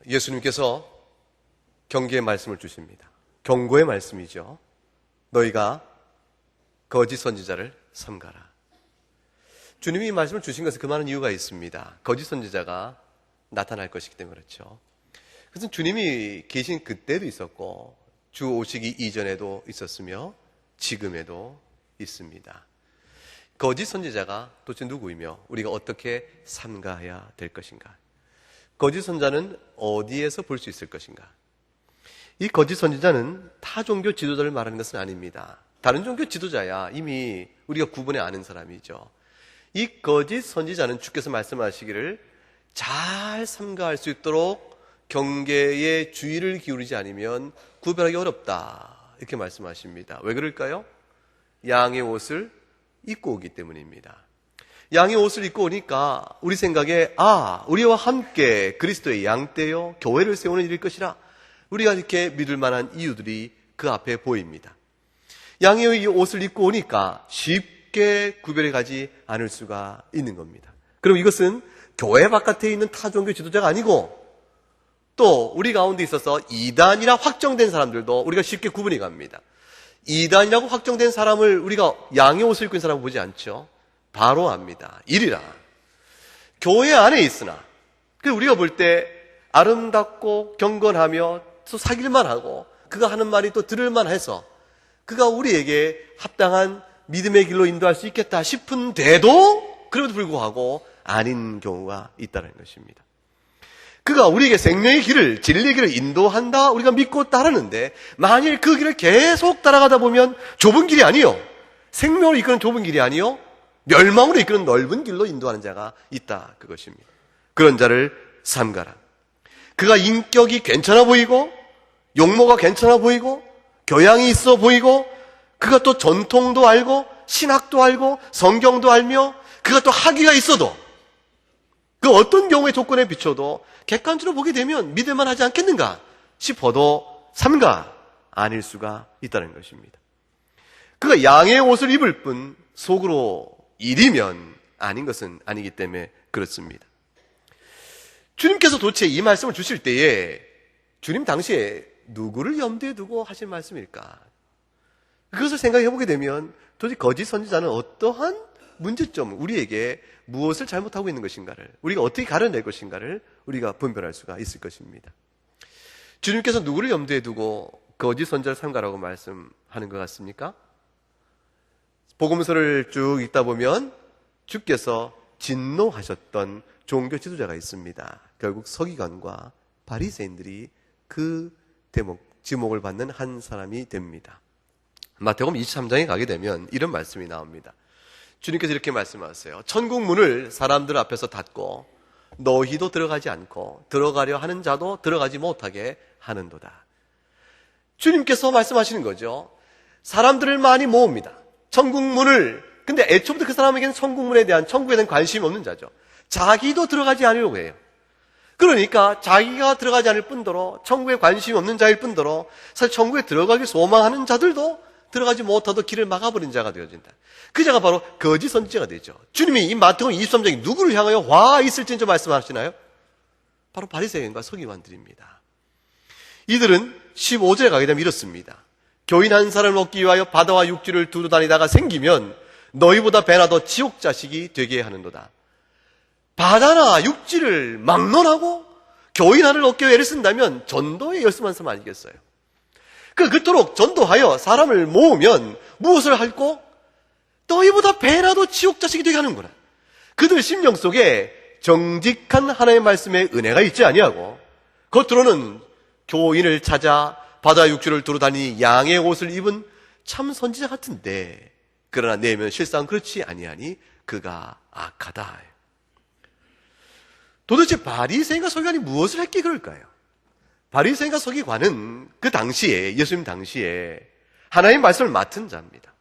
예수님께서 경계의 말씀을 주십니다. 경고의 말씀이죠. 너희가 거짓 선지자를 삼가라. 주님이 이 말씀을 주신 것은 그 많은 이유가 있습니다. 거짓 선지자가 나타날 것이기 때문에 그렇죠. 그것은 주님이 계신 그때도 있었고 주 오시기 이전에도 있었으며 지금에도 있습니다. 거짓 선지자가 도대체 누구이며 우리가 어떻게 삼가해야 될 것인가? 거짓 선자는 어디에서 볼 수 있을 것인가? 이 거짓 선지자는 타 종교 지도자를 말하는 것은 아닙니다. 다른 종교 지도자야 이미 우리가 구분해 아는 사람이죠. 이 거짓 선지자는 주께서 말씀하시기를 잘 삼가할 수 있도록 경계에 주의를 기울이지 않으면 구별하기 어렵다 이렇게 말씀하십니다. 왜 그럴까요? 양의 옷을 입고 오기 때문입니다. 양의 옷을 입고 오니까 우리 생각에 우리와 함께 그리스도의 양떼요 교회를 세우는 일일 것이라 우리가 이렇게 믿을 만한 이유들이 그 앞에 보입니다. 양의 옷을 입고 오니까 쉽게 구별해 가지 않을 수가 있는 겁니다. 그럼 이것은 교회 바깥에 있는 타종교 지도자가 아니고 또 우리 가운데 있어서 이단이라 확정된 사람들도 우리가 쉽게 구분해 갑니다. 이단이라고 확정된 사람을 우리가 양의 옷을 입고 있는 사람을 보지 않죠. 바로 압니다. 이리라. 교회 안에 있으나 우리가 볼 때 아름답고 경건하며 또 사귈만 하고 그가 하는 말이 또 들을만 해서 그가 우리에게 합당한 믿음의 길로 인도할 수 있겠다 싶은데도 그럼에도 불구하고 아닌 경우가 있다는 것입니다. 그가 우리에게 생명의 길을, 진리의 길을 인도한다 우리가 믿고 따르는데 만일 그 길을 계속 따라가다 보면 좁은 길이 아니요 생명으로 이끄는 좁은 길이 아니요 멸망으로 이끄는 넓은 길로 인도하는 자가 있다 그것입니다. 그런 자를 삼가라. 그가 인격이 괜찮아 보이고 용모가 괜찮아 보이고 교양이 있어 보이고 그가 또 전통도 알고 신학도 알고 성경도 알며 그가 또 학위가 있어도 그 어떤 경우의 조건에 비춰도 객관적으로 보게 되면 믿을만 하지 않겠는가 싶어도 삼가 아닐 수가 있다는 것입니다. 그가 양의 옷을 입을 뿐 속으로 일이면 아닌 것은 아니기 때문에 그렇습니다. 주님께서 도대체 이 말씀을 주실 때에 주님 당시에 누구를 염두에 두고 하신 말씀일까? 그것을 생각해 보게 되면 도대체 거짓 선지자는 어떠한 문제점, 우리에게 무엇을 잘못하고 있는 것인가를 우리가 어떻게 가려낼 것인가를 우리가 분별할 수가 있을 것입니다. 주님께서 누구를 염두에 두고 거짓 선지자를 삼가라고 말씀하는 것 같습니까? 복음서를 쭉 읽다 보면 주께서 진노하셨던 종교 지도자가 있습니다. 결국 서기관과 바리새인들이 그 지목을 받는 한 사람이 됩니다. 마태복음 23장에 가게 되면 이런 말씀이 나옵니다. 주님께서 이렇게 말씀하세요. 천국 문을 사람들 앞에서 닫고 너희도 들어가지 않고 들어가려 하는 자도 들어가지 못하게 하는도다. 주님께서 말씀하시는 거죠. 사람들을 많이 모읍니다. 천국 문을, 근데 애초부터 그 사람에게는 천국 문에 대한, 천국에 대한 관심이 없는 자죠. 자기도 들어가지 않으려고 해요. 그러니까 자기가 들어가지 않을 뿐더러 천국에 관심이 없는 자일 뿐더러 사실 천국에 들어가길 소망하는 자들도 들어가지 못하도록 길을 막아버린 자가 되어진다. 그 자가 바로 거짓 선지자가 되죠. 주님이 이 마태복음 23장에 누구를 향하여 와 있을진저 말씀하시나요? 바로 바리새인과 서기관들입니다. 이들은 15절에 가게 되면 이렇습니다. 교인 한 사람을 얻기 위하여 바다와 육지를 두루 다니다가 생기면 너희보다 배나 더 지옥 자식이 되게 하는도다. 바다나 육지를 막론하고 교인 하나를 얻기 위해 애를 쓴다면 전도에 열심한 사람 아니겠어요? 그토록 전도하여 사람을 모으면 무엇을 할고? 너희보다 배나 더 지옥 자식이 되게 하는구나. 그들 심령 속에 정직한 하나님의 말씀에 은혜가 있지 아니하고 겉으로는 교인을 찾아 바다 육지를 두루 다니니 양의 옷을 입은 참 선지자 같은데 그러나 내면 실상 그렇지 아니하니 그가 악하다. 도대체 바리새인과 서기관이 무엇을 했기에 그럴까요? 바리새인과 서기관은 그 당시에 예수님 당시에 하나님의 말씀을 맡은 자입니다.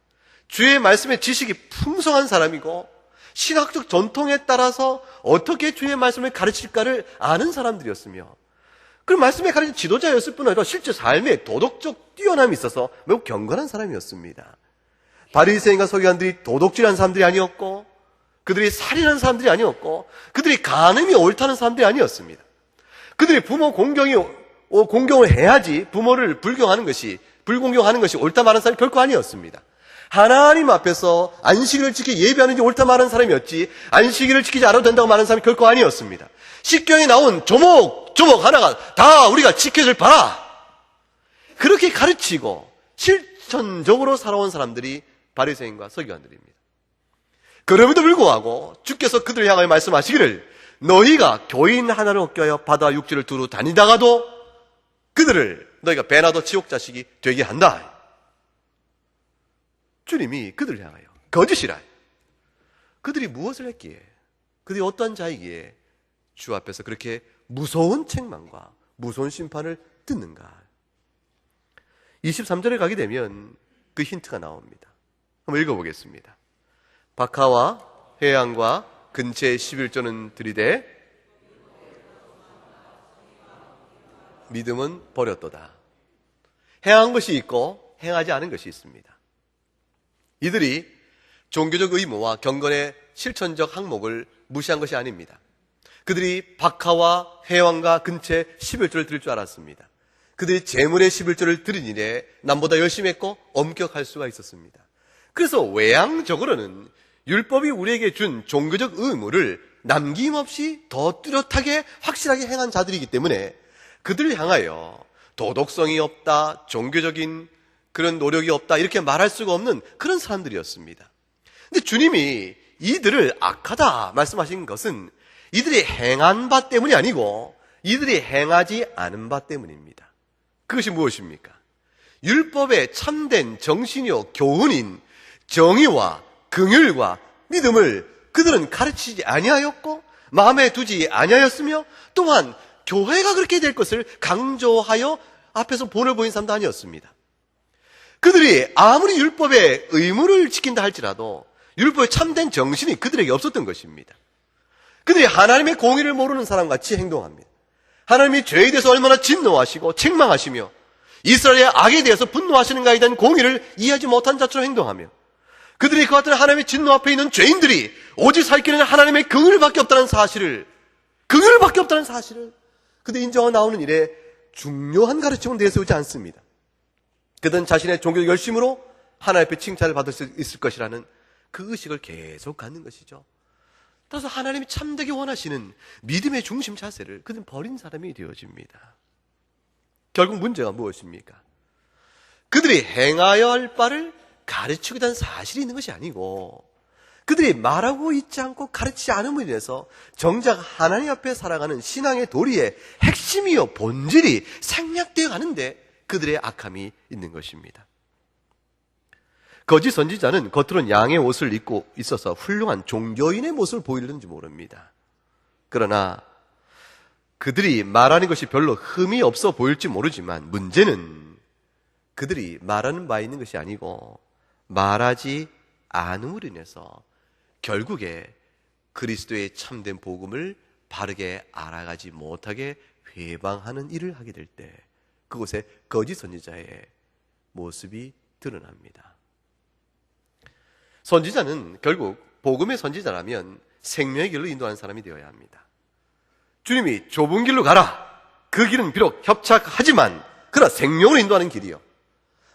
주의 말씀의 지식이 풍성한 사람이고 신학적 전통에 따라서 어떻게 주의 말씀을 가르칠까를 아는 사람들이었으며 그 말씀에 가르친 지도자였을 뿐 아니라 실제 삶에 도덕적 뛰어남이 있어서 매우 경건한 사람이었습니다. 바리새인과 서기관들이 도덕질한 사람들이 아니었고 그들이 살인한 사람들이 아니었고 그들이 간음이 옳다는 사람들이 아니었습니다. 그들이 부모 공경을 해야지 부모를 불공경하는 것이 옳다 말하는 사람이 결코 아니었습니다. 하나님 앞에서 안식일을 지키기 예배하는 게 옳다 말하는 사람이었지, 안식일을 지키지 않아도 된다고 말하는 사람이 결코 아니었습니다. 십경에 나온 조목 하나가 다 우리가 지켜줄 바라, 그렇게 가르치고 실천적으로 살아온 사람들이 바리새인과 서기관들입니다. 그럼에도 불구하고 주께서 그들을 향하여 말씀하시기를, 너희가 교인 하나를 얻게 하여 바다 육지를 두루 다니다가도 그들을 너희가 배나도 지옥 자식이 되게 한다. 주님이 그들을 향하여 거짓이라. 그들이 무엇을 했기에, 그들이 어떠한 자이기에 주 앞에서 그렇게 무서운 책망과 무서운 심판을 듣는가. 23절에 가게 되면 그 힌트가 나옵니다. 한번 읽어보겠습니다. 박하와 회양과 근처의 11조는 들이되 믿음은 버렸도다. 행한 것이 있고 행하지 않은 것이 있습니다. 이들이 종교적 의무와 경건의 실천적 항목을 무시한 것이 아닙니다. 그들이 박하와 회왕과 근처에 11조를 드릴 줄 알았습니다. 그들이 재물의 11조를 드린 일에 남보다 열심히 했고 엄격할 수가 있었습니다. 그래서 외향적으로는 율법이 우리에게 준 종교적 의무를 남김없이 더 뚜렷하게 확실하게 행한 자들이기 때문에 그들을 향하여 도덕성이 없다, 종교적인 그런 노력이 없다, 이렇게 말할 수가 없는 그런 사람들이었습니다. 근데 주님이 이들을 악하다 말씀하신 것은 이들이 행한 바 때문이 아니고 이들이 행하지 않은 바 때문입니다. 그것이 무엇입니까? 율법의 참된 정신이요 교훈인 정의와 긍휼과 믿음을 그들은 가르치지 아니하였고 마음에 두지 아니하였으며, 또한 교회가 그렇게 될 것을 강조하여 앞에서 본을 보인 사람도 아니었습니다. 그들이 아무리 율법의 의무를 지킨다 할지라도 율법의 참된 정신이 그들에게 없었던 것입니다. 그들이 하나님의 공의를 모르는 사람같이 행동합니다. 하나님이 죄에 대해서 얼마나 진노하시고 책망하시며 이스라엘의 악에 대해서 분노하시는가에 대한 공의를 이해하지 못한 자처럼 행동하며, 그들이 그 같은 하나님의 진노 앞에 있는 죄인들이 오직 살 길은 하나님의 긍휼밖에 없다는 사실을 그들이 인정하고 나오는 일에 중요한 가르침을 내세우지 않습니다. 그들은 자신의 종교적 열심으로 하나님 앞에 칭찬을 받을 수 있을 것이라는 그 의식을 계속 갖는 것이죠. 따라서 하나님이 참되게 원하시는 믿음의 중심 자세를 그들은 버린 사람이 되어집니다. 결국 문제가 무엇입니까? 그들이 행하여야 할 바를 가르치고 있다는 사실이 있는 것이 아니고, 그들이 말하고 있지 않고 가르치지 않음으로 인해서 정작 하나님 앞에 살아가는 신앙의 도리의 핵심이요 본질이 생략되어 가는데 그들의 악함이 있는 것입니다. 거짓 선지자는 겉으로는 양의 옷을 입고 있어서 훌륭한 종교인의 모습을 보이는지 모릅니다. 그러나 그들이 말하는 것이 별로 흠이 없어 보일지 모르지만, 문제는 그들이 말하는 바 있는 것이 아니고 말하지 않음으로 인해서 결국에 그리스도의 참된 복음을 바르게 알아가지 못하게 회방하는 일을 하게 될 때 그곳에 거짓 선지자의 모습이 드러납니다. 선지자는 결국 복음의 선지자라면 생명의 길로 인도하는 사람이 되어야 합니다. 주님이 좁은 길로 가라. 그 길은 비록 협착하지만 그러나 생명으로 인도하는 길이요,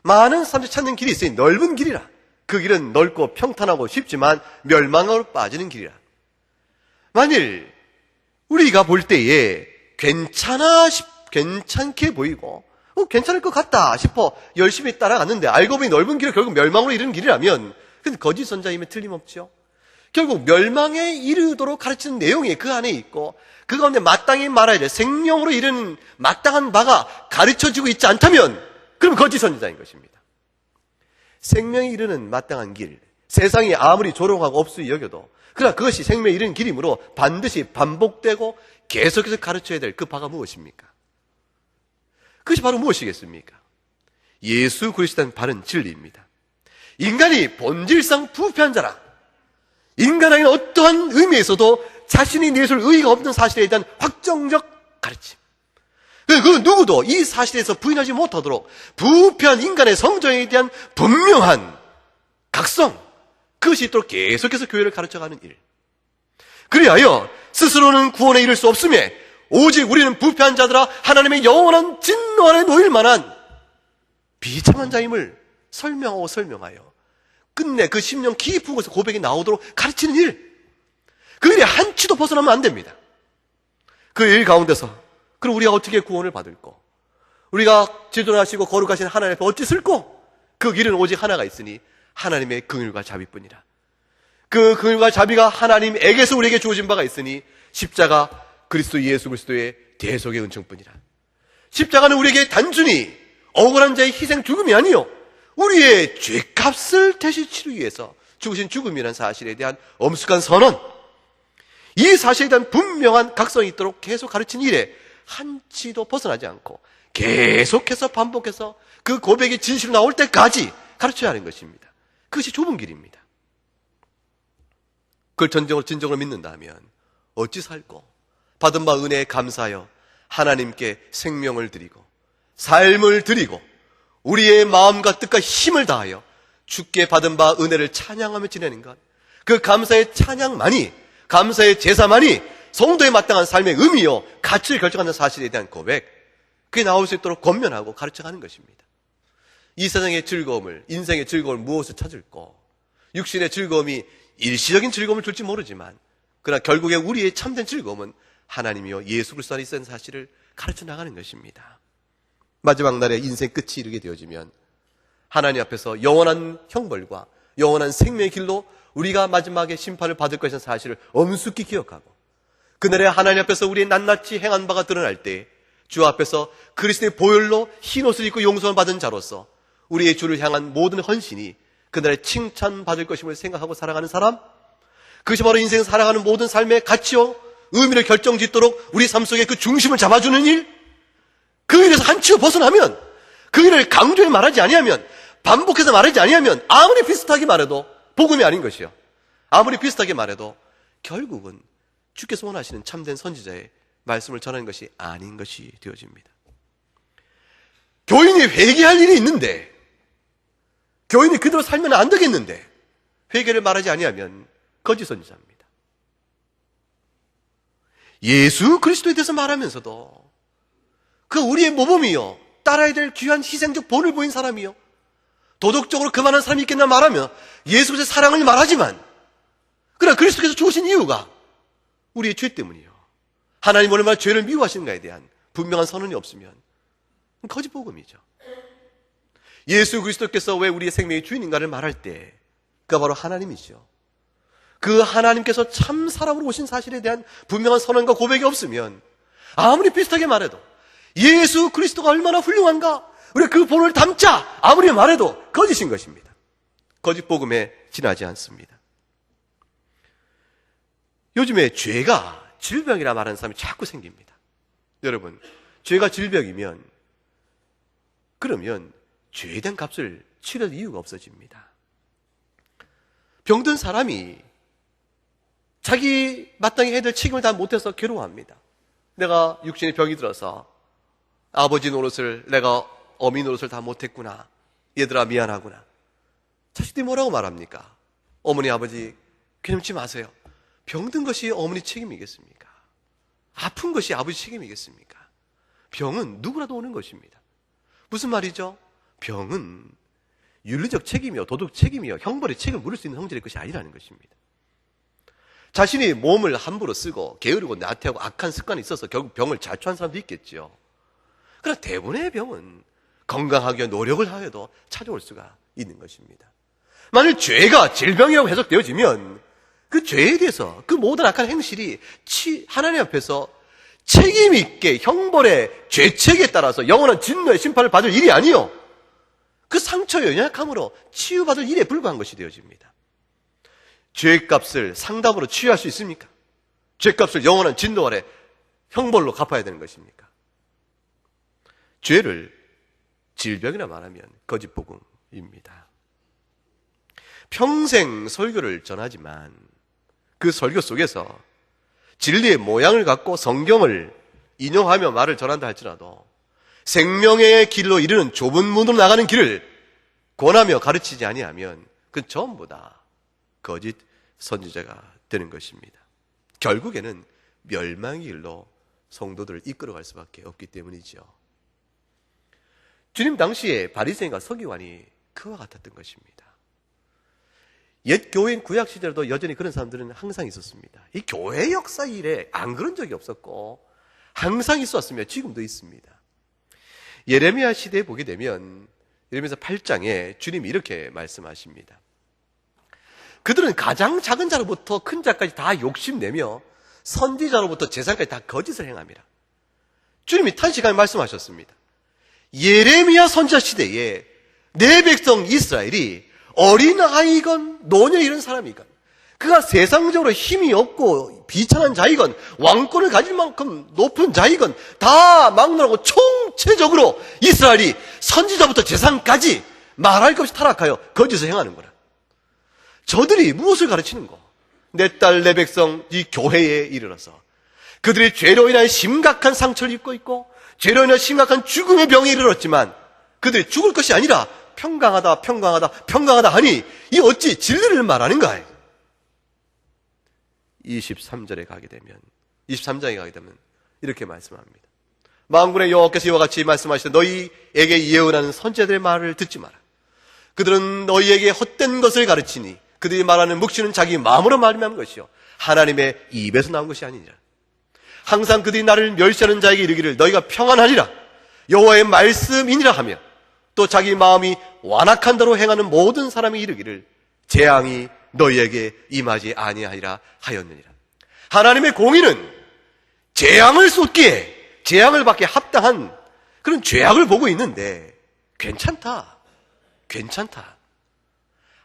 많은 사람들이 찾는 길이 있으니 넓은 길이라. 그 길은 넓고 평탄하고 쉽지만 멸망으로 빠지는 길이라. 만일 우리가 볼 때에 괜찮게 보이고 괜찮을 것 같다 싶어 열심히 따라갔는데 알고 보니 넓은 길은 결국 멸망으로 이르는 길이라면 그건 거짓 선자임에 틀림없죠. 결국 멸망에 이르도록 가르치는 내용이 그 안에 있고 그 가운데 마땅히 말아야 될 생명으로 이르는 마땅한 바가 가르쳐지고 있지 않다면 그럼 거짓 선지자인 것입니다. 생명에 이르는 마땅한 길, 세상이 아무리 조롱하고 없이 여겨도 그러나 그것이 생명에 이르는 길이므로 반드시 반복되고 계속해서 가르쳐야 될 그 바가 무엇입니까? 그것이 바로 무엇이겠습니까? 예수 그리스도는 바른 진리입니다. 인간이 본질상 부패한 자라. 인간에게 어떠한 의미에서도 자신이 내세울 의의가 없는 사실에 대한 확정적 가르침. 그 누구도 이 사실에서 부인하지 못하도록 부패한 인간의 성정에 대한 분명한 각성, 그것이 있도록 계속해서 교회를 가르쳐가는 일. 그리하여 스스로는 구원에 이를 수 없음에 오직 우리는 부패한 자들아 하나님의 영원한 진노 아래 놓일 만한 비참한 자임을 설명하여 끝내 그 심령 깊은 곳에 고백이 나오도록 가르치는 일, 그 일에 한치도 벗어나면 안 됩니다. 그 일 가운데서 그럼 우리가 어떻게 구원을 받을꼬? 우리가 지존하시고 거룩하신 하나님 앞에 어찌 쓸꼬? 그 길은 오직 하나가 있으니 하나님의 긍휼과 자비뿐이라. 그 긍휼과 자비가 하나님에게서 우리에게 주어진 바가 있으니 십자가 그리스도 예수 그리스도의 대속의 은총뿐이라. 십자가는 우리에게 단순히 억울한 자의 희생 죽음이 아니요, 우리의 죄값을 대신 치르기 위해서 죽으신 죽음이라는 사실에 대한 엄숙한 선언, 이 사실에 대한 분명한 각성이 있도록 계속 가르친 일에 한치도 벗어나지 않고 계속해서 반복해서 그 고백이 진실로 나올 때까지 가르쳐야 하는 것입니다. 그것이 좁은 길입니다. 그걸 진정으로 믿는다 하면 어찌 살고 받은 바 은혜에 감사하여 하나님께 생명을 드리고 삶을 드리고 우리의 마음과 뜻과 힘을 다하여 주께 받은 바 은혜를 찬양하며 지내는 것, 그 감사의 찬양만이, 감사의 제사만이 성도에 마땅한 삶의 의미요 가치를 결정하는 사실에 대한 고백, 그게 나올 수 있도록 권면하고 가르쳐가는 것입니다. 이 세상의 즐거움을, 인생의 즐거움을 무엇을 찾을꼬? 육신의 즐거움이 일시적인 즐거움을 줄지 모르지만 그러나 결국에 우리의 참된 즐거움은 하나님이요 예수 그리스도 안에 있다는 사실을 가르쳐 나가는 것입니다. 마지막 날에 인생 끝이 이르게 되어지면 하나님 앞에서 영원한 형벌과 영원한 생명의 길로 우리가 마지막에 심판을 받을 것이라는 사실을 엄숙히 기억하고, 그날에 하나님 앞에서 우리의 낱낱이 행한 바가 드러날 때 주 앞에서 그리스도의 보혈로 흰옷을 입고 용서를 받은 자로서 우리의 주를 향한 모든 헌신이 그날에 칭찬받을 것임을 생각하고 살아가는 사람, 그것이 바로 인생 살아가는 모든 삶의 가치와 의미를 결정짓도록 우리 삶 속에 그 중심을 잡아주는 일, 그 일에서 한치로 벗어나면, 그 일을 강조해 말하지 아니하면, 반복해서 말하지 아니하면 아무리 비슷하게 말해도 복음이 아닌 것이요, 아무리 비슷하게 말해도 결국은 주께서 원하시는 참된 선지자의 말씀을 전하는 것이 아닌 것이 되어집니다. 교인이 회개할 일이 있는데, 교인이 그대로 살면 안 되겠는데 회개를 말하지 아니하면 거짓 선지자입니다. 예수 그리스도에 대해서 말하면서도 그 우리의 모범이요, 따라야 될 귀한 희생적 본을 보인 사람이요, 도덕적으로 그만한 사람이 있겠나 말하며 예수 그리스도의 사랑을 말하지만, 그러나 그리스도께서 죽으신 이유가 우리의 죄 때문이요, 하나님 얼마나 죄를 미워하시는가에 대한 분명한 선언이 없으면 거짓 복음이죠. 예수 그리스도께서 왜 우리의 생명의 주인인가를 말할 때 그가 바로 하나님이죠. 그 하나님께서 참 사람으로 오신 사실에 대한 분명한 선언과 고백이 없으면 아무리 비슷하게 말해도, 예수 그리스도가 얼마나 훌륭한가, 우리가 그 본을 담자 아무리 말해도 거짓인 것입니다. 거짓 복음에 지나지 않습니다. 요즘에 죄가 질병이라 말하는 사람이 자꾸 생깁니다. 여러분, 죄가 질병이면 그러면 죄에 대한 값을 치러줄 이유가 없어집니다. 병든 사람이 자기 마땅히 해야 될 책임을 다 못해서 괴로워합니다. 내가 육신의 병이 들어서 아버지 노릇을, 내가 어미 노릇을 다 못했구나, 얘들아 미안하구나. 자식들이 뭐라고 말합니까? 어머니 아버지 괴념치 마세요. 병든 것이 어머니 책임이겠습니까? 아픈 것이 아버지 책임이겠습니까? 병은 누구라도 오는 것입니다. 무슨 말이죠? 병은 윤리적 책임이요, 도덕 책임이요, 형벌의 책임을 물을 수 있는 형질의 것이 아니라는 것입니다. 자신이 몸을 함부로 쓰고 게으르고 나태하고 악한 습관이 있어서 결국 병을 자초한 사람도 있겠죠. 그러나 대부분의 병은 건강하게 노력을 하여도 찾아올 수가 있는 것입니다. 만일 죄가 질병이라고 해석되어지면 그 죄에 대해서, 그 모든 악한 행실이 하나님 앞에서 책임 있게 형벌의 죄책에 따라서 영원한 진노의 심판을 받을 일이 아니요, 그 상처의 연약함으로 치유받을 일에 불과한 것이 되어집니다. 죄값을 상담으로 치유할 수 있습니까? 죄값을 영원한 진노 아래 형벌로 갚아야 되는 것입니까? 죄를 질병이라 말하면 거짓 복음입니다. 평생 설교를 전하지만 그 설교 속에서 진리의 모양을 갖고 성경을 인용하며 말을 전한다 할지라도 생명의 길로 이르는 좁은 문으로 나가는 길을 권하며 가르치지 아니하면 그건 전부 다 거짓 선지자가 되는 것입니다. 결국에는 멸망의 길로 성도들을 이끌어갈 수밖에 없기 때문이죠. 주님 당시에 바리새인과 서기관이 그와 같았던 것입니다. 옛 교회인 구약 시절에도 여전히 그런 사람들은 항상 있었습니다. 이 교회 역사 이래 안 그런 적이 없었고 항상 있었으며 지금도 있습니다. 예레미야 시대에 보게 되면 예레미야서 8장에 주님이 이렇게 말씀하십니다. 그들은 가장 작은 자로부터 큰 자까지 다 욕심내며 선지자로부터 제사장까지 다 거짓을 행함이라. 주님이 탄식하며 말씀하셨습니다. 예레미야 선지자 시대에 내 백성 이스라엘이 어린아이건 노녀 이런 사람이건 그가 세상적으로 힘이 없고 비천한 자이건 왕권을 가질 만큼 높은 자이건 다 막론하고 총체적으로 이스라엘이 선지자부터 제사장까지 말할 것 없이 타락하여 거짓을 행하는 거라. 저들이 무엇을 가르치는 거? 내 딸 내 백성 이 교회에 이르러서 그들이 죄로 인한 심각한 상처를 입고 있고 죄로 인한 심각한 죽음의 병에 이르렀지만 그들이 죽을 것이 아니라 평강하다 하니 이 어찌 진리를 말하는가? 23절에 가게 되면 23장에 가게 되면 이렇게 말씀합니다. 만군의 여호와께서 이와 같이 말씀하시되 너희에게 예언하는 선지자들의 말을 듣지 마라. 그들은 너희에게 헛된 것을 가르치니 그들이 말하는 묵시는 자기 마음으로 말미암은 것이요 하나님의 입에서 나온 것이 아니니라. 항상 그들이 나를 멸시하는 자에게 이르기를 너희가 평안하리라 여호와의 말씀이니라 하며 또 자기 마음이 완악한 대로 행하는 모든 사람이 이르기를 재앙이 너희에게 임하지 아니하리라 하였느니라. 하나님의 공의는 재앙을 쏟기에 재앙을 받게 합당한 그런 죄악을 보고 있는데 괜찮다.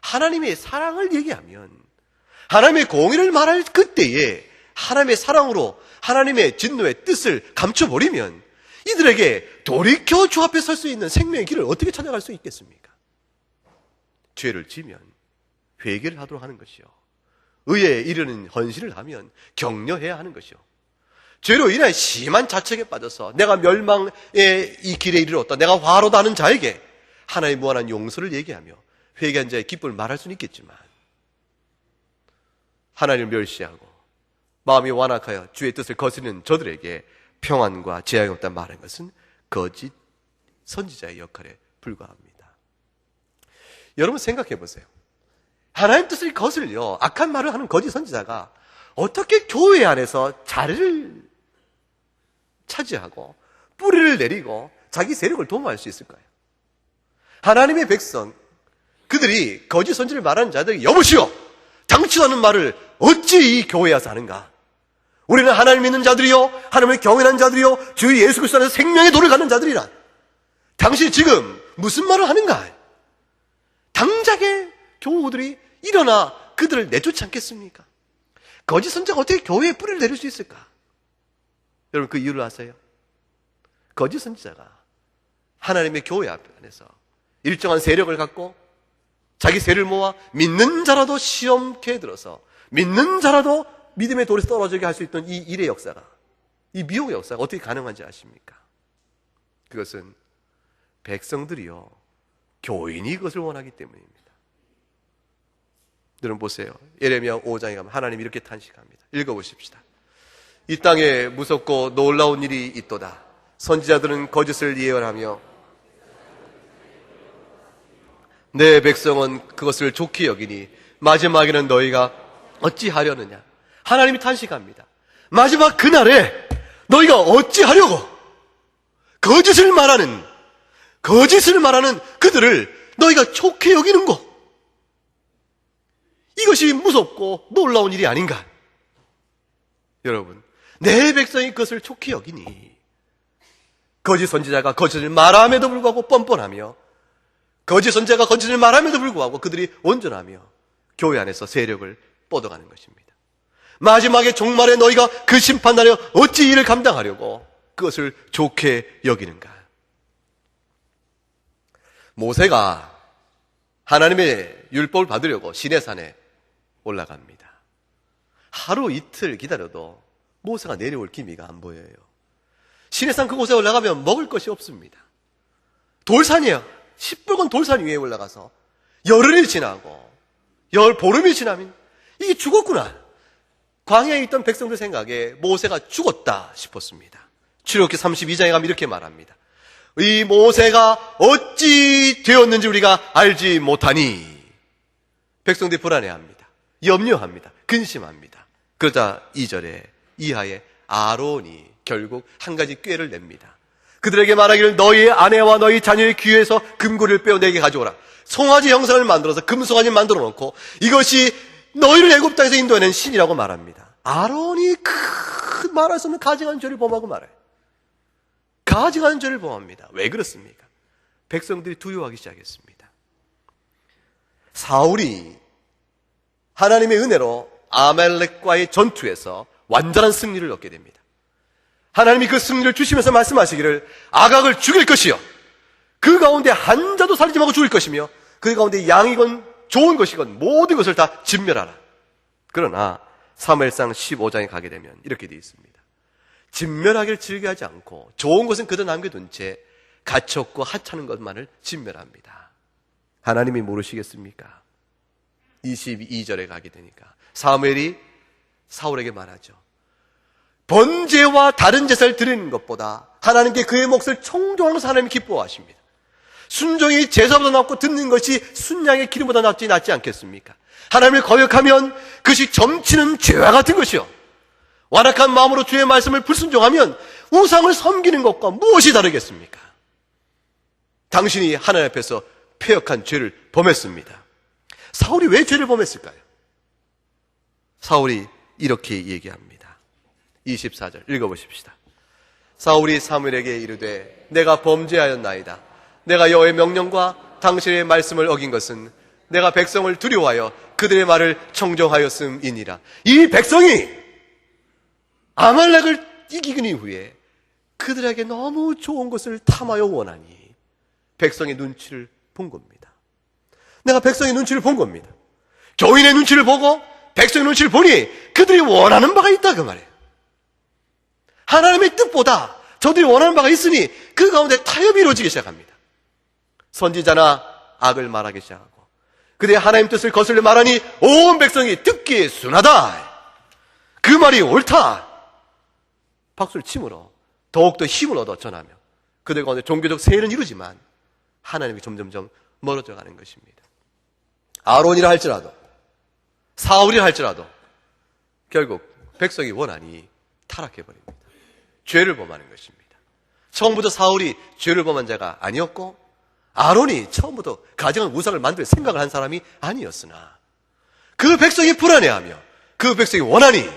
하나님의 사랑을 얘기하면 하나님의 공의를 말할 그때에 하나님의 사랑으로 하나님의 진노의 뜻을 감춰버리면 이들에게 돌이켜 주 앞에 설 수 있는 생명의 길을 어떻게 찾아갈 수 있겠습니까? 죄를 지면 회개를 하도록 하는 것이요 의에 이르는 헌신을 하면 격려해야 하는 것이요 죄로 인해 심한 자책에 빠져서 내가 멸망의 이 길에 이르렀다 내가 화로다 하는 자에게 하나님의 무한한 용서를 얘기하며 회개한 자의 기쁨을 말할 수는 있겠지만 하나님을 멸시하고 마음이 완악하여 주의 뜻을 거스르는 저들에게 평안과 재앙이 없다 말하는 것은 거짓 선지자의 역할에 불과합니다. 여러분 생각해 보세요. 하나님 뜻을 거슬려 악한 말을 하는 거짓 선지자가 어떻게 교회 안에서 자리를 차지하고 뿌리를 내리고 자기 세력을 도모할 수 있을까요? 하나님의 백성 그들이 거짓 선지를 말하는 자들에게 여보시오 당치도 않은 말을 어찌 이 교회에 와서 하는가? 우리는 하나님 믿는 자들이요 하나님을 경외하는 자들이요 주 예수 그리스도 안에서 생명의 도를 가는 자들이라. 당신이 지금 무슨 말을 하는가? 당장의 교우들이 일어나 그들을 내쫓지 않겠습니까? 거짓 선지자가 어떻게 교회에 뿌리를 내릴 수 있을까? 여러분 그 이유를 아세요? 거짓 선지자가 하나님의 교회 안에서 일정한 세력을 갖고 자기 세를 모아 믿는 자라도 시험케 들어서 믿는 자라도 믿음의 돌에서 떨어지게 할 수 있던 이 일의 역사가 이 미혹의 역사가 어떻게 가능한지 아십니까? 그것은 백성들이요 교인이 그것을 원하기 때문입니다. 여러분 보세요. 예레미야 5장에 가면 하나님이 이렇게 탄식합니다. 읽어보십시다. 이 땅에 무섭고 놀라운 일이 있도다. 선지자들은 거짓을 예언하며 내 백성은 그것을 좋게 여기니 마지막에는 너희가 어찌하려느냐. 하나님이 탄식합니다. 마지막 그날에 너희가 어찌하려고 거짓을 말하는 그들을 너희가 좋게 여기는 것 이것이 무섭고 놀라운 일이 아닌가. 여러분 내 백성이 그것을 좋게 여기니 거짓 선지자가 거짓을 말함에도 불구하고 뻔뻔하며 거짓 선지자가 거짓을 말함에도 불구하고 그들이 온전하며 교회 안에서 세력을 뻗어가는 것입니다. 마지막에 종말에 너희가 그 심판날에 어찌 이를 감당하려고 그것을 좋게 여기는가. 모세가 하나님의 율법을 받으려고 시내산에 올라갑니다. 하루 이틀 기다려도 모세가 내려올 기미가 안 보여요. 시내산 그곳에 올라가면 먹을 것이 없습니다. 돌산이에요. 시뻘건 돌산 위에 올라가서 열흘이 지나고 보름이 지나면 이게 죽었구나. 광야에 있던 백성들 생각에 모세가 죽었다 싶었습니다. 출애굽기 32장에 가면 이렇게 말합니다. 이 모세가 어찌 되었는지 우리가 알지 못하니. 백성들이 불안해합니다. 염려합니다. 근심합니다. 그러자 2절에 이하에 아론이 결국 한 가지 꾀를 냅니다. 그들에게 말하기를 너희의 아내와 너희 자녀의 귀에서 금고리를 빼어 내게 가져오라. 송아지 형상을 만들어서 금송아지 만들어 놓고 이것이 너희를 애굽 땅에서 인도해낸 신이라고 말합니다. 아론이 큰 말할 수 없는 가증한 죄를 범하고 말아요. 가증한 죄를 범합니다. 왜 그렇습니까? 백성들이 두려워하기 시작했습니다. 사울이 하나님의 은혜로 아말렉과의 전투에서 완전한 승리를 얻게 됩니다. 하나님이 그 승리를 주시면서 말씀하시기를 아각을 죽일 것이요 그 가운데 한 자도 살리지 말고 죽일 것이며 그 가운데 양이건 좋은 것이건 모든 것을 다 진멸하라. 그러나 사무엘상 15장에 가게 되면 이렇게 되어 있습니다. 진멸하기를 즐겨하지 않고 좋은 것은 그대로 남겨둔 채 가치없고 하찮은 것만을 진멸합니다. 하나님이 모르시겠습니까? 22절에 가게 되니까 사무엘이 사울에게 말하죠. 번제와 다른 제사를 드리는 것보다 하나님께 그의 몫을 청종하는 것을 하나님이 기뻐하십니다. 순종이 제사보다 낫고 듣는 것이 순양의 기름보다 낫지 않겠습니까? 하나님을 거역하면 그것이 점치는 죄와 같은 것이요 완악한 마음으로 주의 말씀을 불순종하면 우상을 섬기는 것과 무엇이 다르겠습니까? 당신이 하나님 앞에서 패역한 죄를 범했습니다. 사울이 왜 죄를 범했을까요? 사울이 이렇게 얘기합니다. 24절 읽어보십시다. 사울이 사무엘에게 이르되 내가 범죄하였나이다. 내가 여호와의 명령과 당신의 말씀을 어긴 것은 내가 백성을 두려워하여 그들의 말을 청종하였음이니라. 이 백성이 아말렉을 이기는 이후에 그들에게 너무 좋은 것을 탐하여 원하니 백성의 눈치를 본 겁니다. 내가 백성의 눈치를 본 겁니다. 교인의 눈치를 보고 백성의 눈치를 보니 그들이 원하는 바가 있다 그 말이에요. 하나님의 뜻보다 저들이 원하는 바가 있으니 그 가운데 타협이 이루어지기 시작합니다. 선지자나 악을 말하기 시작하고 그들의 하나님 뜻을 거슬려 말하니 온 백성이 듣기에 순하다. 그 말이 옳다. 박수를 치므로 더욱더 힘을 얻어 전하며 그들 가운데 종교적 세일은 이루지만 하나님이 점점점 멀어져 가는 것입니다. 아론이라 할지라도 사울이라 할지라도 결국 백성이 원하니 타락해버립니다. 죄를 범하는 것입니다. 처음부터 사울이 죄를 범한 자가 아니었고 아론이 처음부터 가정한 우상을 만들 생각을 한 사람이 아니었으나 그 백성이 불안해하며 그 백성이 원하니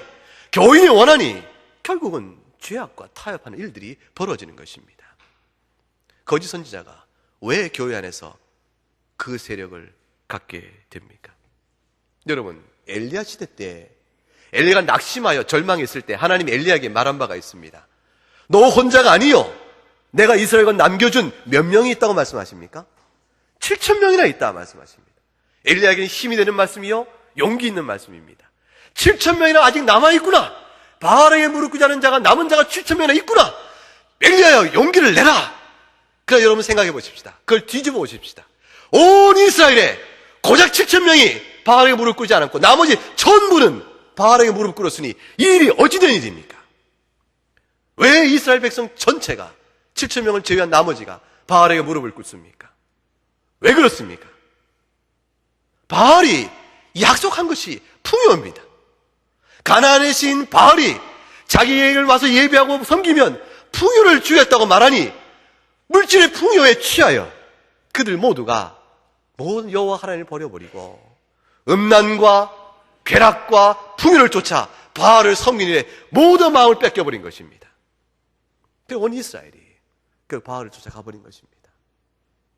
교인이 원하니 결국은 죄악과 타협하는 일들이 벌어지는 것입니다. 거짓 선지자가 왜 교회 안에서 그 세력을 갖게 됩니까? 여러분 엘리야 시대 때 엘리야가 낙심하여 절망했을 때 하나님이 엘리야에게 말한 바가 있습니다. 너 혼자가 아니요 내가 이스라엘과 남겨준 몇 명이 있다고 말씀하십니까? 7,000명이나 있다 말씀하십니다. 엘리야에게는 힘이 되는 말씀이요 용기 있는 말씀입니다. 7,000명이나 아직 남아있구나. 바알에게 무릎 꿇지 않은 자가 남은 자가 7,000명이나 있구나. 엘리야여 용기를 내라. 그러나 여러분 생각해 보십시다. 그걸 뒤집어 보십시다. 온 이스라엘에 고작 7,000명이 바알에게 무릎 꿇지 않았고 나머지 전부는 바알에게 무릎 꿇었으니 이 일이 어찌된 일입니까? 왜 이스라엘 백성 전체가 7,000명을 제외한 나머지가 바알에게 무릎을 꿇습니까? 왜 그렇습니까? 바알이 약속한 것이 풍요입니다. 가나안의 신 바알이 자기에게 와서 예배하고 섬기면 풍요를 주겠다고 말하니 물질의 풍요에 취하여 그들 모두가 모든 여호와 하나님을 버려버리고 음란과 쾌락과 풍요를 쫓아 바알을 섬기는 일에 모든 마음을 뺏겨버린 것입니다. 온 이스라엘이 그 바알을 쫓아가 버린 것입니다.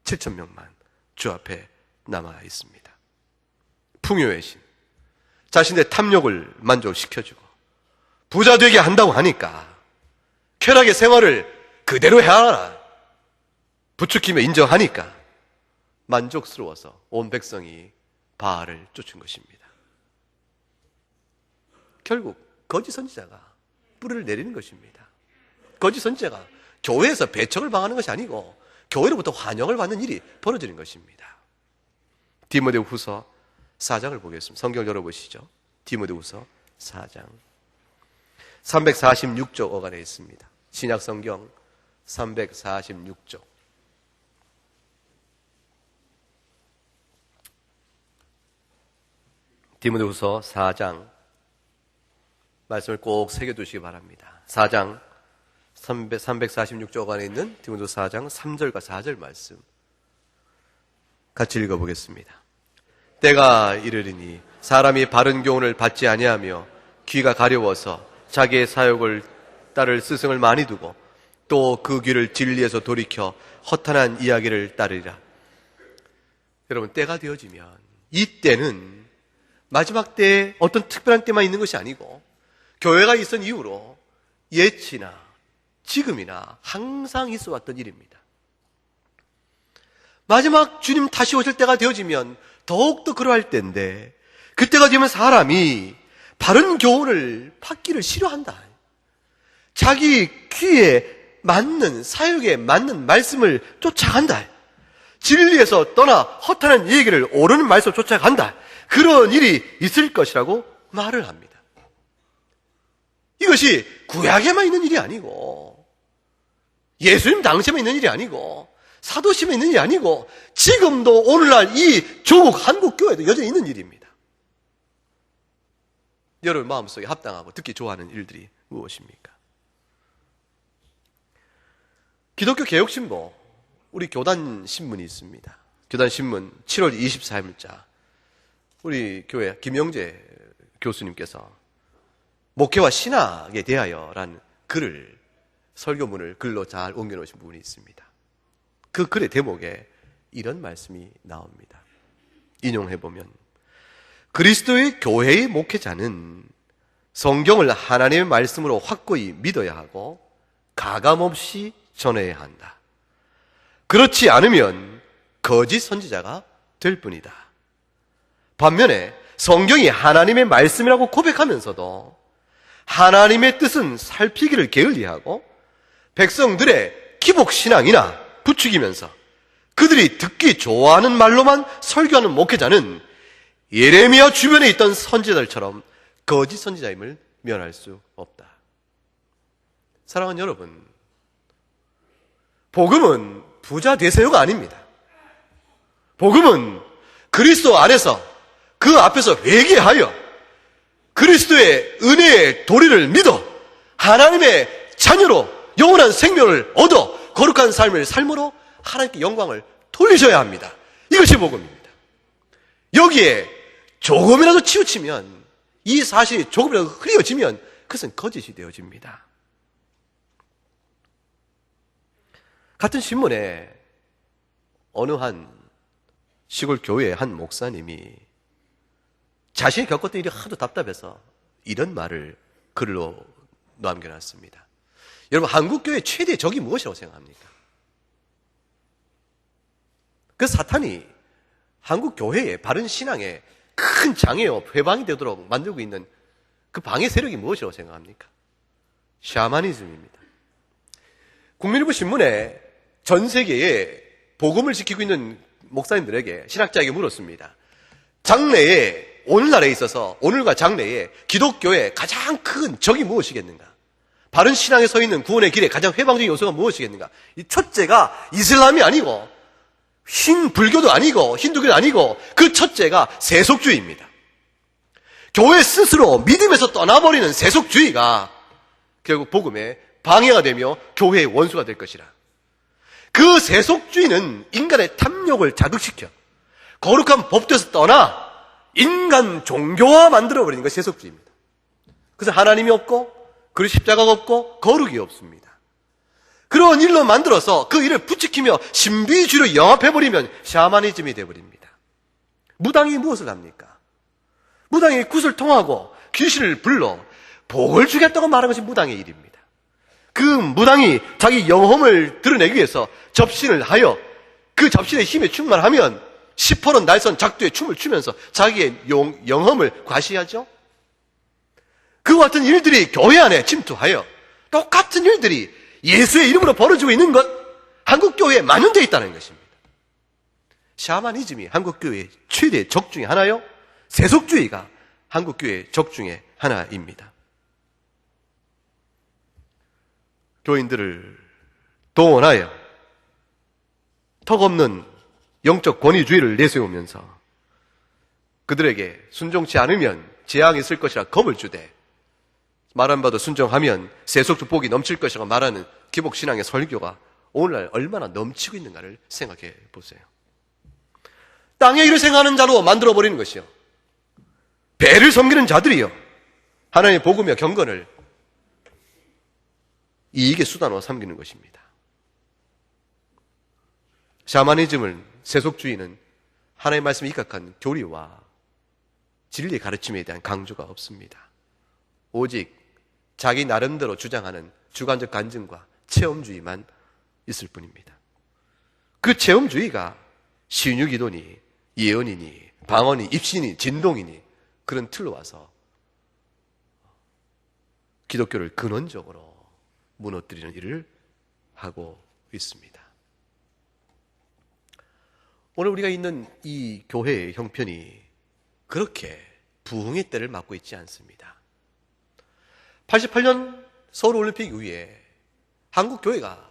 7,000명만 주 앞에 남아 있습니다. 풍요의 신, 자신의 탐욕을 만족시켜주고 부자 되게 한다고 하니까 쾌락의 생활을 그대로 해라 부추기며 인정하니까 만족스러워서 온 백성이 바알을 쫓은 것입니다. 결국 거짓 선지자가 뿌리를 내리는 것입니다. 거짓 선지자가 교회에서 배척을 당하는 것이 아니고 교회로부터 환영을 받는 일이 벌어지는 것입니다. 디모데후서 4장을 보겠습니다. 성경 열어보시죠. 디모데후서 4장 346쪽 어간에 있습니다. 신약성경 346쪽. 디모데후서 4장 말씀을 꼭 새겨두시기 바랍니다. 4장 346쪽 어간에 있는 디모데후서 4장 3절과 4절 말씀 같이 읽어보겠습니다. 때가 이르리니 사람이 바른 교훈을 받지 아니하며 귀가 가려워서 자기의 사욕을 따를 스승을 많이 두고 또 그 귀를 진리에서 돌이켜 허탄한 이야기를 따르리라. 여러분, 때가 되어지면 이 때는 마지막 때에 어떤 특별한 때만 있는 것이 아니고 교회가 있은 이후로 예치나 지금이나 항상 있어 왔던 일입니다. 마지막 주님 다시 오실 때가 되어지면 더욱더 그러할 때인데, 그때가 되면 사람이 바른 교훈을 받기를 싫어한다. 자기 귀에 맞는, 사역에 맞는 말씀을 쫓아간다. 진리에서 떠나 허탄한 얘기를 옳은 말씀을 쫓아간다. 그런 일이 있을 것이라고 말을 합니다. 이것이 구약에만 있는 일이 아니고, 예수님 당시에만 있는 일이 아니고, 사도시대에 있는 일이 아니고, 지금도 오늘날 이 조국 한국교회도 여전히 있는 일입니다. 여러분 마음속에 합당하고 듣기 좋아하는 일들이 무엇입니까? 기독교 개혁신보, 우리 교단 신문이 있습니다. 교단 신문 7월 24일자 우리 교회 김영재 교수님께서 목회와 신학에 대하여라는 글을, 설교문을 글로 잘 옮겨놓으신 부분이 있습니다. 그 글의 대목에 이런 말씀이 나옵니다. 인용해보면, 그리스도의 교회의 목회자는 성경을 하나님의 말씀으로 확고히 믿어야 하고 가감없이 전해야 한다. 그렇지 않으면 거짓 선지자가 될 뿐이다. 반면에 성경이 하나님의 말씀이라고 고백하면서도 하나님의 뜻은 살피기를 게을리하고 백성들의 기복신앙이나 부추기면서 그들이 듣기 좋아하는 말로만 설교하는 목회자는 예레미야 주변에 있던 선지자들처럼 거짓 선지자임을 면할 수 없다. 사랑하는 여러분, 복음은 부자 되세요가 아닙니다. 복음은 그리스도 안에서 그 앞에서 회개하여 그리스도의 은혜의 도리를 믿어 하나님의 자녀로 영원한 생명을 얻어 거룩한 삶을 삶으로 하나님께 영광을 돌리셔야 합니다. 이것이 복음입니다. 여기에 조금이라도 치우치면, 이 사실이 조금이라도 흐려지면 그것은 거짓이 되어집니다. 같은 신문에 어느 한 시골 교회의 한 목사님이 자신이 겪었던 일이 하도 답답해서 이런 말을 글로 남겨놨습니다. 여러분, 한국교회의 최대의 적이 무엇이라고 생각합니까? 그 사탄이 한국교회의 바른 신앙에 큰 장애요, 회방이 되도록 만들고 있는 그 방해 세력이 무엇이라고 생각합니까? 샤머니즘입니다. 국민일보 신문에 전 세계에 복음을 지키고 있는 목사님들에게, 신학자에게 물었습니다. 장래에, 오늘날에 있어서, 오늘과 장래에 기독교의 가장 큰 적이 무엇이겠는가? 바른 신앙에 서 있는 구원의 길에 가장 회방적인 요소가 무엇이겠는가? 이 첫째가 이슬람이 아니고, 불교도 아니고, 힌두교도 아니고, 그 첫째가 세속주의입니다. 교회 스스로 믿음에서 떠나버리는 세속주의가 결국 복음에 방해가 되며 교회의 원수가 될 것이라. 그 세속주의는 인간의 탐욕을 자극시켜 거룩한 법도에서 떠나 인간 종교화 만들어버리는 것이 세속주의입니다. 그래서 하나님이 없고, 그리고 십자가가 없고, 거룩이 없습니다. 그런 일로 만들어서 그 일을 부추기며 신비주의로 영합해버리면 샤머니즘이 되어버립니다. 무당이 무엇을 합니까? 무당이 굿을 통하고 귀신을 불러 복을 주겠다고 말하는 것이 무당의 일입니다. 그 무당이 자기 영험을 드러내기 위해서 접신을 하여 그 접신의 힘에 충만하면 시퍼런 날선 작두에 춤을 추면서 자기의 영험을 과시하죠. 그와 같은 일들이 교회 안에 침투하여 똑같은 일들이 예수의 이름으로 벌어지고 있는 것, 한국교회에 만연되어 있다는 것입니다. 샤머니즘이 한국교회의 최대 적 중에 하나요. 세속주의가 한국교회의 적 중에 하나입니다. 교인들을 동원하여 턱없는 영적 권위주의를 내세우면서 그들에게 순종치 않으면 재앙이 있을 것이라 겁을 주되 말한 바도 순종하면 세속축복이 넘칠 것이라고 말하는 기복신앙의 설교가 오늘날 얼마나 넘치고 있는가를 생각해 보세요. 땅에 일을 생각하는 자로 만들어버리는 것이요, 배를 섬기는 자들이요, 하나님의 복음과 경건을 이익의 수단으로 삼기는 것입니다. 샤머니즘은, 세속주의는 하나님의 말씀에 입각한 교리와 진리의 가르침에 대한 강조가 없습니다. 오직 자기 나름대로 주장하는 주관적 간증과 체험주의만 있을 뿐입니다. 그 체험주의가 신유기도니 예언이니 방언이 입신이 진동이니 그런 틀로 와서 기독교를 근원적으로 무너뜨리는 일을 하고 있습니다. 오늘 우리가 있는 이 교회의 형편이 그렇게 부흥의 때를 맞고 있지 않습니다. 88년 서울올림픽 이후에 한국 교회가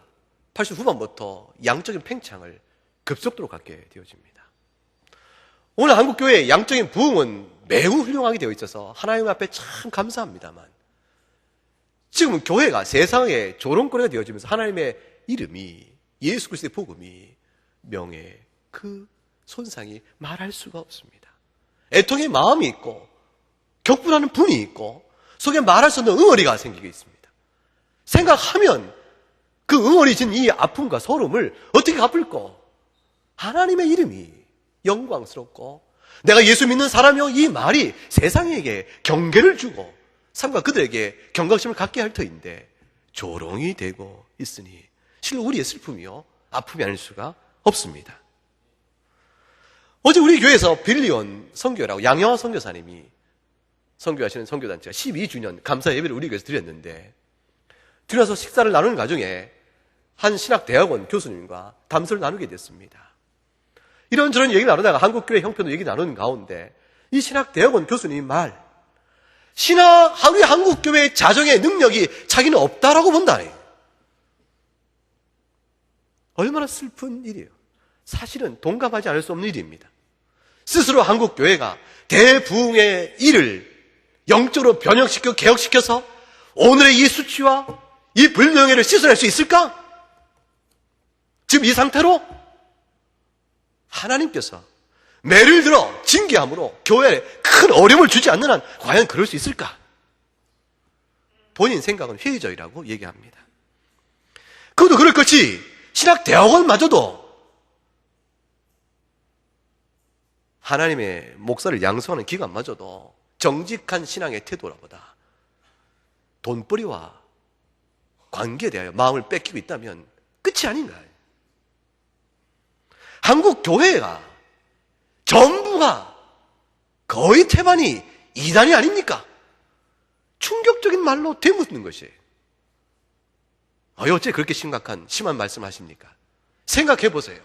80 후반부터 양적인 팽창을 급속도로 갖게 되어집니다. 오늘 한국 교회의 양적인 부흥은 매우 훌륭하게 되어 있어서 하나님 앞에 참 감사합니다만, 지금은 교회가 세상의 조롱거리가 되어지면서 하나님의 이름이, 예수 그리스도의 복음이, 명예, 그 손상이 말할 수가 없습니다. 애통의 마음이 있고 격분하는 분이 있고 속에 말할 수 없는 응어리가 생기고 있습니다. 생각하면 그 응어리 진 이 아픔과 서름을 어떻게 갚을까? 하나님의 이름이 영광스럽고 내가 예수 믿는 사람이요, 이 말이 세상에게 경계를 주고 삶과 그들에게 경각심을 갖게 할 터인데 조롱이 되고 있으니 실로 우리의 슬픔이요, 아픔이 아닐 수가 없습니다. 어제 우리 교회에서 빌리온 선교라고 양영화 선교사님이 선교하시는 선교단체가 12주년 감사 예배를 우리 교회에서 드렸는데, 드려서 식사를 나누는 과정에 한 신학대학원 교수님과 담소를 나누게 됐습니다. 이런저런 얘기를 나누다가 한국교회 형편도 얘기 나누는 가운데 이 신학대학원 교수님 말, 우리 한국교회의 자정의 능력이 자기는 없다라고 본다. 얼마나 슬픈 일이에요. 사실은 동감하지 않을 수 없는 일입니다. 스스로 한국교회가 대부흥의 일을 영적으로 변형시켜 개혁시켜서 오늘의 이 수치와 이 불명예를 씻어낼 수 있을까? 지금 이 상태로 하나님께서 매를 들어 징계함으로 교회에 큰 어려움을 주지 않는 한 과연 그럴 수 있을까? 본인 생각은 회의적이라고 얘기합니다. 그것도 그럴 것이 신학대학원마저도 하나님의 목사를 양성하는 기관마저도 정직한 신앙의 태도라보다 돈벌이와 관계에 대하여 마음을 뺏기고 있다면 끝이 아닌가요? 한국 교회가 전부가 거의 태반이 이단이 아닙니까? 충격적인 말로 되묻는 것이에요. 어째 그렇게 심한 말씀하십니까? 생각해 보세요.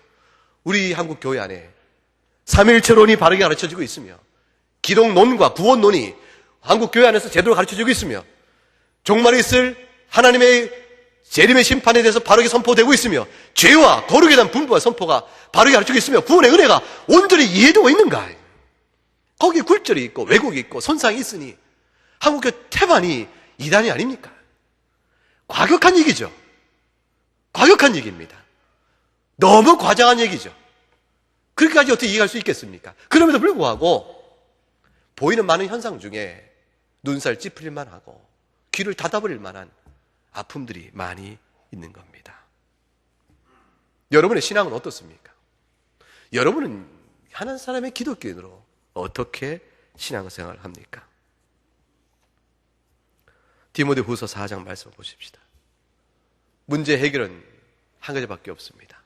우리 한국 교회 안에 삼일체론이 바르게 가르쳐지고 있으며 기독론과 구원론이 한국 교회 안에서 제대로 가르쳐지고 있으며 종말에 있을 하나님의 재림의 심판에 대해서 바르게 선포되고 있으며 죄와 거룩에 대한 분부와 선포가 바르게 가르치고 있으며 구원의 은혜가 온전히 이해되고 있는가? 거기에 굴절이 있고 왜곡이 있고 손상이 있으니 한국교회 태반이 이단이 아닙니까? 과격한 얘기죠. 과격한 얘기입니다. 너무 과장한 얘기죠. 그렇게까지 어떻게 이해할 수 있겠습니까? 그럼에도 불구하고 보이는 많은 현상 중에 눈살 찌푸릴만 하고 귀를 닫아버릴 만한 아픔들이 많이 있는 겁니다. 여러분의 신앙은 어떻습니까? 여러분은 한 사람의 기독교인으로 어떻게 신앙생활을 합니까? 디모데후서 4장 말씀을 보십시다. 문제 해결은 한 가지밖에 없습니다.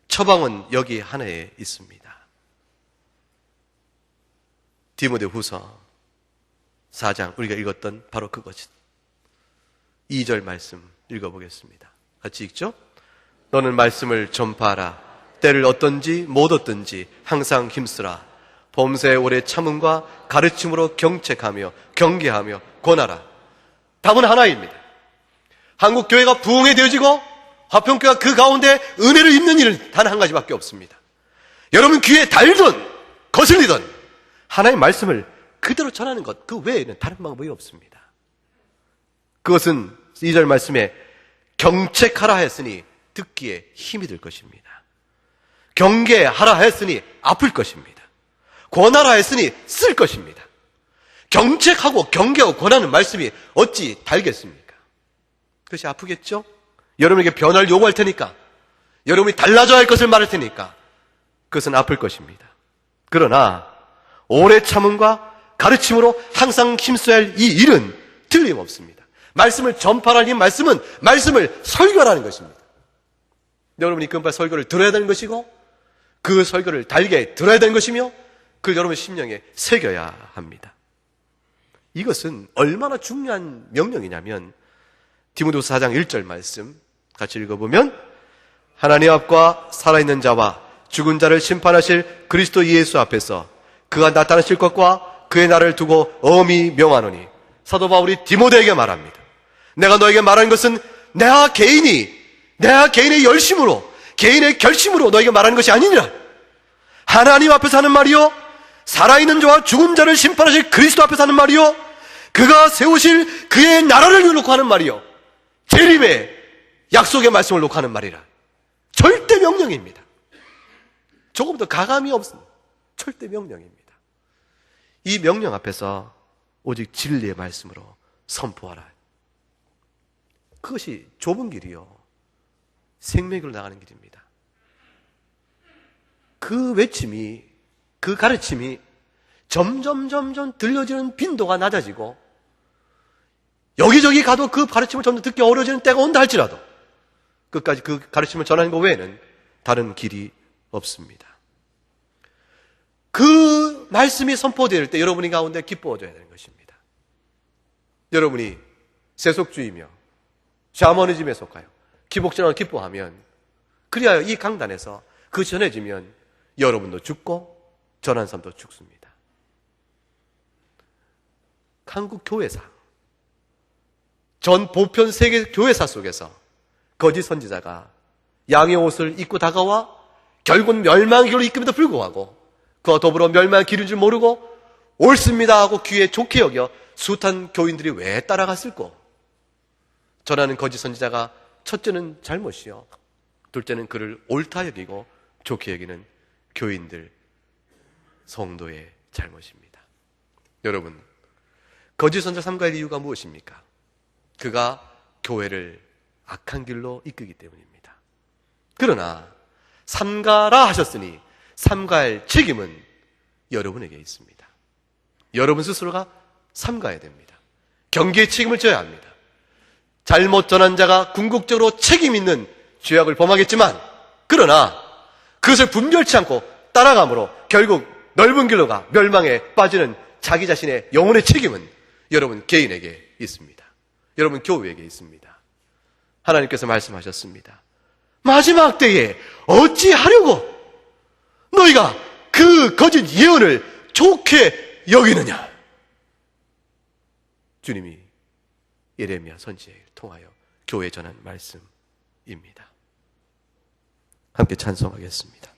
처방은 여기 하나에 있습니다. 디모데후서 4장 우리가 읽었던 바로 그것이 2절 말씀 읽어보겠습니다. 같이 읽죠? 너는 말씀을 전파하라. 때를 얻든지 못 얻든지 항상 힘쓰라. 범사에 오래 참음과 가르침으로 경책하며 경계하며 권하라. 답은 하나입니다. 한국 교회가 부흥되어지고 화평교회가 그 가운데 은혜를 입는 일은 단 한 가지밖에 없습니다. 여러분 귀에 달든 거슬리든 하나님의 말씀을 그대로 전하는 것, 그 외에는 다른 방법이 없습니다. 그것은 2절 말씀에 경책하라 했으니 듣기에 힘이 들 것입니다. 경계하라 했으니 아플 것입니다. 권하라 했으니 쓸 것입니다. 경책하고 경계하고 권하는 말씀이 어찌 달겠습니까? 그것이 아프겠죠? 여러분에게 변화를 요구할 테니까, 여러분이 달라져야 할 것을 말할 테니까 그것은 아플 것입니다. 그러나 오래 참음과 가르침으로 항상 힘써야 할 이 일은 틀림없습니다. 말씀을 전파라는 이 말씀은 말씀을 설교라는 것입니다. 여러분이 금발 설교를 들어야 되는 것이고 그 설교를 달게 들어야 되는 것이며 그걸 여러분의 심령에 새겨야 합니다. 이것은 얼마나 중요한 명령이냐면 디모데후서 4장 1절 말씀 같이 읽어보면 하나님 앞과 살아있는 자와 죽은 자를 심판하실 그리스도 예수 앞에서 그가 나타나실 것과 그의 날을 두고 엄히 명하노니 사도 바울이 디모데에게 말합니다. 내가 너에게 말하는 것은 내가 개인의 열심으로 개인의 결심으로 너에게 말하는 것이 아니니라. 하나님 앞에서 하는 말이요 살아있는 자와 죽은 자를 심판하실 그리스도 앞에서 하는 말이요 그가 세우실 그의 나라를 놓고 하는 말이요 재림의 약속의 말씀을 놓고 하는 말이라. 절대 명령입니다. 조금 더 가감이 없습니다. 절대 명령입니다. 이 명령 앞에서 오직 진리의 말씀으로 선포하라. 그것이 좁은 길이요 생명으로 나가는 길입니다. 그 외침이, 그 가르침이 점점 들려지는 빈도가 낮아지고 여기저기 가도 그 가르침을 점점 듣기 어려워지는 때가 온다 할지라도 끝까지 그 가르침을 전하는 것 외에는 다른 길이 없습니다. 그 말씀이 선포될 때 여러분이 가운데 기뻐져야 되는 것입니다. 여러분이 세속주의며 샤머니즘에 속하여 기복전을 기뻐하면 그리하여 이 강단에서 그 전해지면 여러분도 죽고 전한 사람도 죽습니다. 한국 교회사, 전 보편 세계 교회사 속에서 거짓 선지자가 양의 옷을 입고 다가와 결국은 멸망의 길로 이끌음에도 불구하고 그와 더불어 멸망의 길인 줄 모르고 옳습니다 하고 귀에 좋게 여겨 숱한 교인들이 왜 따라갔을꼬? 전하는 거짓 선지자가 첫째는 잘못이요 둘째는 그를 옳다 여기고 좋게 여기는 교인들, 성도의 잘못입니다. 여러분, 거짓 선지자 삼가의 이유가 무엇입니까? 그가 교회를 악한 길로 이끄기 때문입니다. 그러나 삼가라 하셨으니 삼가할 책임은 여러분에게 있습니다. 여러분 스스로가 삼가야 됩니다. 경계의 책임을 져야 합니다. 잘못 전한 자가 궁극적으로 책임 있는 죄악을 범하겠지만 그러나 그것을 분별치 않고 따라감으로 결국 넓은 길로 가 멸망에 빠지는 자기 자신의 영혼의 책임은 여러분 개인에게 있습니다. 여러분 교회에게 있습니다. 하나님께서 말씀하셨습니다. 마지막 때에 어찌하려고 너희가 그 거짓 예언을 좋게 여기느냐. 주님이 예레미야 선지자를 통하여 교회에 전한 말씀입니다. 함께 찬송하겠습니다.